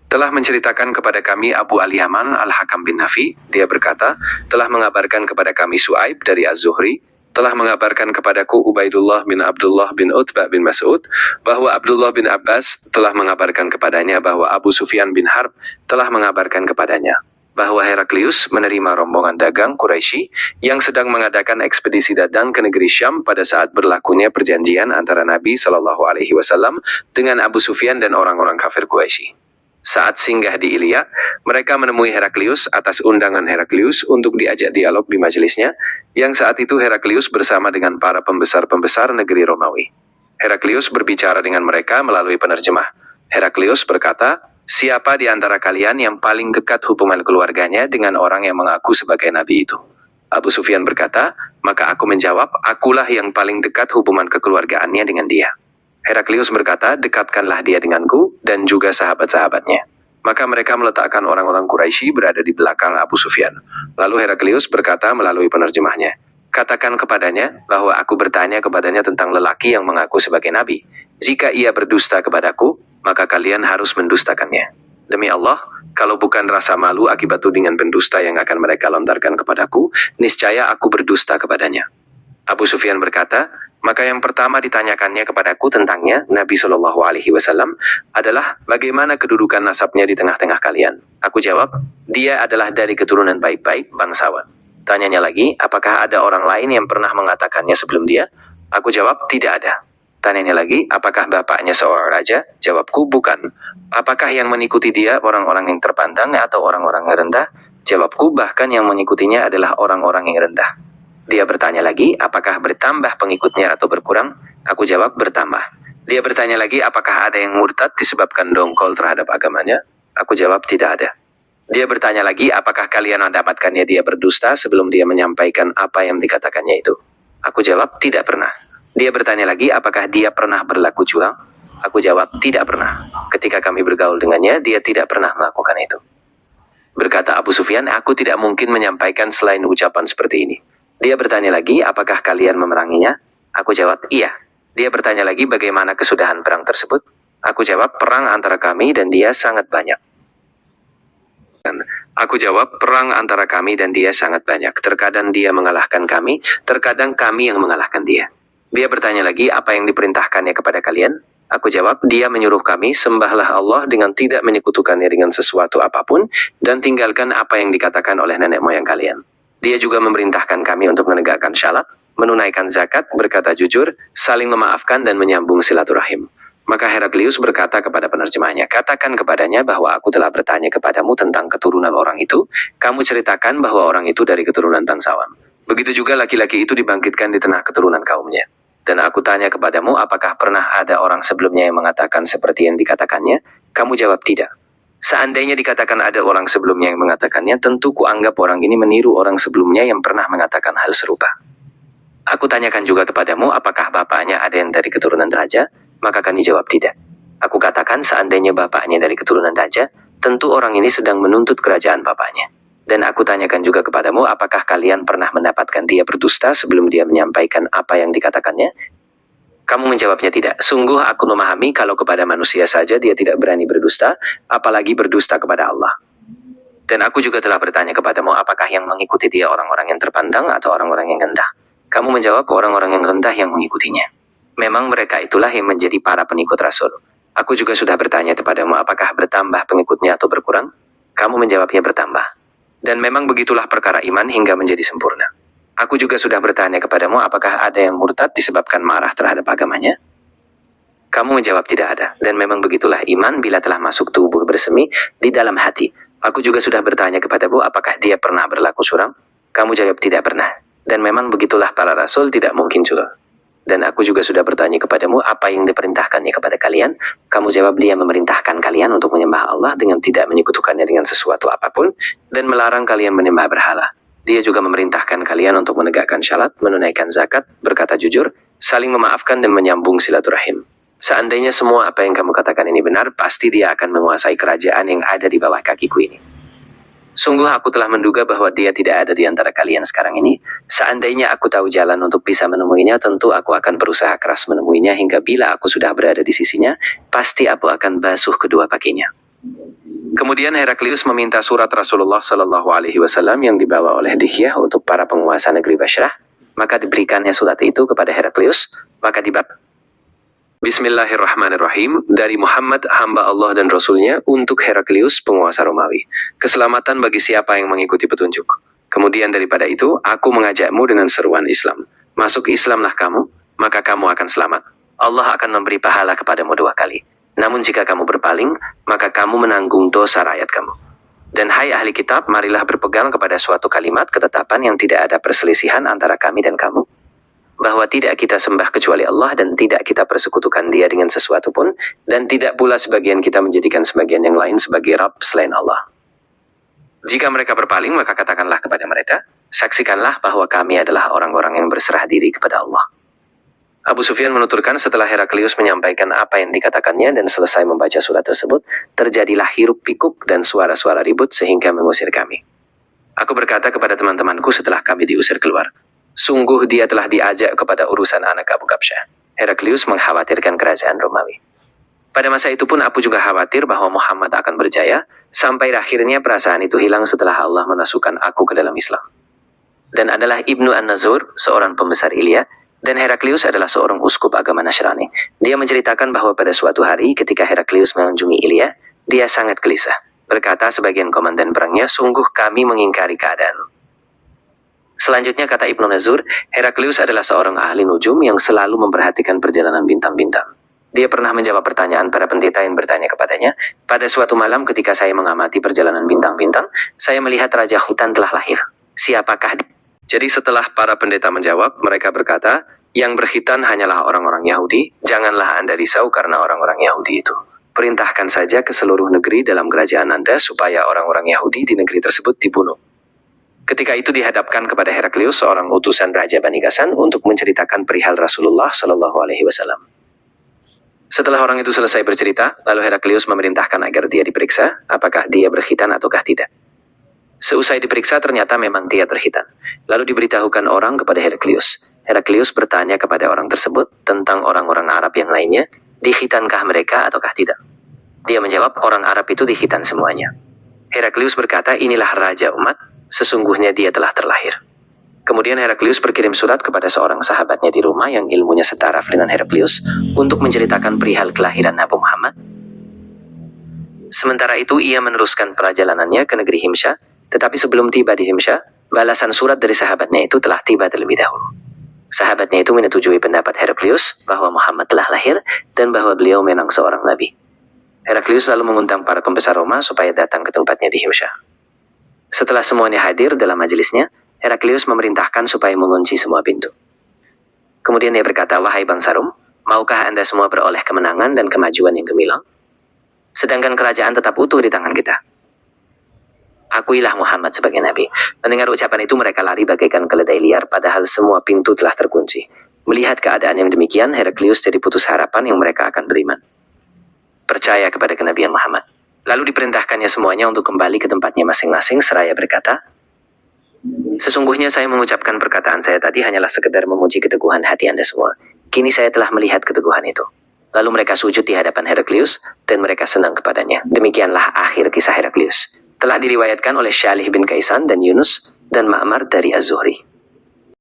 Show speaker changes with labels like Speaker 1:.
Speaker 1: telah menceritakan kepada kami Abu Al-Yaman Al-Hakam bin Nafi, dia berkata, telah mengabarkan kepada kami Su'aib dari Az-Zuhri, telah mengabarkan kepadaku Ubaidullah bin Abdullah bin Utbah bin Mas'ud, bahwa Abdullah bin Abbas telah mengabarkan kepadanya bahwa Abu Sufyan bin Harb telah mengabarkan kepadanya, bahwa Heraklius menerima rombongan dagang Quraisy yang sedang mengadakan ekspedisi dagang ke negeri Syam pada saat berlakunya perjanjian antara Nabi Shallallahu Alaihi Wasallam dengan Abu Sufyan dan orang-orang kafir Quraisy. Saat singgah di Ilya, mereka menemui Heraklius atas undangan Heraklius untuk diajak dialog di majelisnya, yang saat itu Heraklius bersama dengan para pembesar-pembesar negeri Romawi. Heraklius berbicara dengan mereka melalui penerjemah. Heraklius berkata, siapa di antara kalian yang paling dekat hubungan keluarganya dengan orang yang mengaku sebagai nabi itu? Abu Sufyan berkata, maka aku menjawab, akulah yang paling dekat hubungan kekeluargaannya dengan dia. Heraklius berkata, dekatkanlah dia denganku dan juga sahabat-sahabatnya. Maka mereka meletakkan orang-orang Quraisy berada di belakang Abu Sufyan. Lalu Heraklius berkata melalui penerjemahnya, katakan kepadanya bahwa aku bertanya kepadanya tentang lelaki yang mengaku sebagai nabi. Jika ia berdusta kepadaku, maka kalian harus mendustakannya. Demi Allah, kalau bukan rasa malu akibat tudingan pendusta yang akan mereka lontarkan kepadaku, niscaya aku berdusta kepadanya. Abu Sufyan berkata, maka yang pertama ditanyakannya kepadaku tentangnya, Nabi Shallallahu Alaihi Wasallam, adalah bagaimana kedudukan nasabnya di tengah-tengah kalian. Aku jawab, dia adalah dari keturunan baik-baik bangsawan. Tanyanya lagi, apakah ada orang lain yang pernah mengatakannya sebelum dia? Aku jawab, tidak ada. Tanyanya lagi, apakah bapaknya seorang raja? Jawabku, bukan. Apakah yang mengikuti dia orang-orang yang terpandang atau orang-orang yang rendah? Jawabku, bahkan yang mengikutinya adalah orang-orang yang rendah. Dia bertanya lagi, apakah bertambah pengikutnya atau berkurang? Aku jawab, bertambah. Dia bertanya lagi, apakah ada yang murtad disebabkan dongkol terhadap agamanya? Aku jawab, tidak ada. Dia bertanya lagi, apakah kalian mendapatkannya dia berdusta sebelum dia menyampaikan apa yang dikatakannya itu? Aku jawab, tidak pernah. Dia bertanya lagi, apakah dia pernah berlaku curang? Aku jawab, tidak pernah. Ketika kami bergaul dengannya, dia tidak pernah melakukan itu. Berkata Abu Sufyan, aku tidak mungkin menyampaikan selain ucapan seperti ini. Dia bertanya lagi, apakah kalian memeranginya? Aku jawab, iya. Dia bertanya lagi, bagaimana kesudahan perang tersebut? Aku jawab, perang antara kami dan dia sangat banyak. Aku jawab, perang antara kami dan dia sangat banyak. Terkadang dia mengalahkan kami, terkadang kami yang mengalahkan dia. Dia bertanya lagi, apa yang diperintahkannya kepada kalian? Aku jawab, dia menyuruh kami, sembahlah Allah dengan tidak menyekutukannya dengan sesuatu apapun, dan tinggalkan apa yang dikatakan oleh nenek moyang kalian. Dia juga memerintahkan kami untuk menegakkan syalat, menunaikan zakat, berkata jujur, saling memaafkan dan menyambung silaturahim. Maka Heraklius berkata kepada penerjemahnya, katakan kepadanya bahwa aku telah bertanya kepadamu tentang keturunan orang itu, kamu ceritakan bahwa orang itu dari keturunan bangsawan. Begitu juga laki-laki itu dibangkitkan di tengah keturunan kaumnya. Dan aku tanya kepadamu, apakah pernah ada orang sebelumnya yang mengatakan seperti yang dikatakannya? Kamu jawab tidak. Seandainya dikatakan ada orang sebelumnya yang mengatakannya, tentu kuanggap orang ini meniru orang sebelumnya yang pernah mengatakan hal serupa. Aku tanyakan juga kepadamu, apakah bapaknya ada yang dari keturunan raja? Maka kami jawab tidak. Aku katakan, seandainya bapaknya dari keturunan raja, tentu orang ini sedang menuntut kerajaan bapaknya. Dan aku tanyakan juga kepadamu, apakah kalian pernah mendapatkan dia berdusta sebelum dia menyampaikan apa yang dikatakannya? Kamu menjawabnya tidak. Sungguh aku memahami kalau kepada manusia saja dia tidak berani berdusta, apalagi berdusta kepada Allah. Dan aku juga telah bertanya kepadamu, apakah yang mengikuti dia orang-orang yang terpandang atau orang-orang yang rendah? Kamu menjawab, orang-orang yang rendah yang mengikutinya. Memang mereka itulah yang menjadi para pengikut Rasul. Aku juga sudah bertanya kepadamu, apakah bertambah pengikutnya atau berkurang? Kamu menjawabnya bertambah. Dan memang begitulah perkara iman hingga menjadi sempurna. Aku juga sudah bertanya kepadamu, apakah ada yang murtad disebabkan marah terhadap agamanya? Kamu menjawab tidak ada. Dan memang begitulah iman bila telah masuk tubuh bersemi di dalam hati. Aku juga sudah bertanya kepadamu, apakah dia pernah berlaku curang? Kamu jawab tidak pernah. Dan memang begitulah para rasul tidak mungkin curang. Dan aku juga sudah bertanya kepadamu, apa yang diperintahkannya kepada kalian? Kamu jawab, dia memerintahkan kalian untuk menyembah Allah dengan tidak menyekutukannya dengan sesuatu apapun, dan melarang kalian menyembah berhala. Dia juga memerintahkan kalian untuk menegakkan syarat, menunaikan zakat, berkata jujur, saling memaafkan dan menyambung silaturahim. Seandainya semua apa yang kamu katakan ini benar, pasti dia akan menguasai kerajaan yang ada di bawah kakiku ini. Sungguh aku telah menduga bahwa dia tidak ada di antara kalian sekarang ini. Seandainya aku tahu jalan untuk bisa menemuinya, tentu aku akan berusaha keras menemuinya hingga bila aku sudah berada di sisinya, pasti aku akan basuh kedua kakinya. Kemudian Heraklius meminta surat Rasulullah Shallallahu Alaihi Wasallam yang dibawa oleh Dihyah untuk para penguasa negeri Bashrah. Maka diberikannya surat itu kepada Heraklius. Maka Bismillahirrahmanirrahim, dari Muhammad hamba Allah dan Rasulnya untuk Heraklius penguasa Romawi. Keselamatan bagi siapa yang mengikuti petunjuk. Kemudian daripada itu, aku mengajakmu dengan seruan Islam. Masuk Islamlah kamu, maka kamu akan selamat. Allah akan memberi pahala kepadamu 2 kali. Namun jika kamu berpaling, maka kamu menanggung dosa rakyat kamu. Dan hai ahli kitab, marilah berpegang kepada suatu kalimat ketetapan yang tidak ada perselisihan antara kami dan kamu. Bahwa tidak kita sembah kecuali Allah dan tidak kita persekutukan Dia dengan sesuatu pun, dan tidak pula sebagian kita menjadikan sebagian yang lain sebagai Rabb selain Allah. Jika mereka berpaling, maka katakanlah kepada mereka, saksikanlah bahwa kami adalah orang-orang yang berserah diri kepada Allah. Abu Sufyan menuturkan setelah Heraklius menyampaikan apa yang dikatakannya dan selesai membaca surat tersebut, terjadilah hiruk pikuk dan suara-suara ribut sehingga mengusir kami. Aku berkata kepada teman-temanku setelah kami diusir keluar, sungguh dia telah diajak kepada urusan anak Abu Kabsyah. Heraklius mengkhawatirkan kerajaan Romawi. Pada masa itu pun aku juga khawatir bahwa Muhammad akan berjaya, sampai akhirnya perasaan itu hilang setelah Allah memasukkan aku ke dalam Islam. Dan adalah Ibnu An-Nazur, seorang pembesar Ilya, dan Heraklius adalah seorang uskup agama Nasrani. Dia menceritakan bahwa pada suatu hari ketika Heraklius mengunjungi Ilya, dia sangat gelisah. Berkata sebagian komandan perangnya, sungguh kami mengingkari keadaan. Selanjutnya kata Ibnu Nazur, Heraklius adalah seorang ahli nujum yang selalu memperhatikan perjalanan bintang-bintang. Dia pernah menjawab pertanyaan para pendeta yang bertanya kepadanya, pada suatu malam ketika saya mengamati perjalanan bintang-bintang, saya melihat Raja Hutan telah lahir. Siapakah dia? Jadi setelah para pendeta menjawab, mereka berkata, yang berkhitan hanyalah orang-orang Yahudi, janganlah Anda risau karena orang-orang Yahudi itu. Perintahkan saja ke seluruh negeri dalam kerajaan Anda supaya orang-orang Yahudi di negeri tersebut dibunuh. Ketika itu dihadapkan kepada Heraklius seorang utusan Raja Bani Ghassan untuk menceritakan perihal Rasulullah Shallallahu Alaihi Wasallam. Setelah orang itu selesai bercerita, lalu Heraklius memerintahkan agar dia diperiksa, apakah dia berkhitan ataukah tidak. Seusai diperiksa ternyata memang dia berkhitan. Lalu diberitahukan orang kepada Heraklius. Heraklius bertanya kepada orang tersebut tentang orang-orang Arab yang lainnya, dikhitankah mereka ataukah tidak. Dia menjawab, orang Arab itu dikhitan semuanya. Heraklius berkata, inilah Raja umat. Sesungguhnya dia telah terlahir. Kemudian Heraklius berkirim surat kepada seorang sahabatnya di rumah yang ilmunya setaraf dengan Heraklius untuk menceritakan perihal kelahiran Nabi Muhammad. Sementara itu ia meneruskan perjalanannya ke negeri Himsyah, tetapi sebelum tiba di Himsyah, balasan surat dari sahabatnya itu telah tiba terlebih dahulu. Sahabatnya itu menyetujui pendapat Heraklius bahwa Muhammad telah lahir dan bahwa beliau memang seorang nabi. Heraklius lalu mengundang para pembesar Roma supaya datang ke tempatnya di Himsyah. Setelah semuanya hadir dalam majelisnya, Heraklius memerintahkan supaya mengunci semua pintu. Kemudian dia berkata, wahai bangsa Rom, maukah Anda semua beroleh kemenangan dan kemajuan yang gemilang? Sedangkan kerajaan tetap utuh di tangan kita. Akuilah Muhammad sebagai nabi. Mendengar ucapan itu mereka lari bagaikan keledai liar padahal semua pintu telah terkunci. Melihat keadaan yang demikian, Heraklius jadi putus harapan yang mereka akan beriman. Percaya kepada kenabian Muhammad. Lalu diperintahkannya semuanya untuk kembali ke tempatnya masing-masing seraya berkata, sesungguhnya saya mengucapkan perkataan saya tadi hanyalah sekedar memuji keteguhan hati Anda semua. Kini saya telah melihat keteguhan itu. Lalu mereka sujud di hadapan Heraklius dan mereka senang kepadanya. Demikianlah akhir kisah Heraklius. Telah diriwayatkan oleh Syalih bin Kaisan dan Yunus dan Ma'mar dari Az-Zuhri.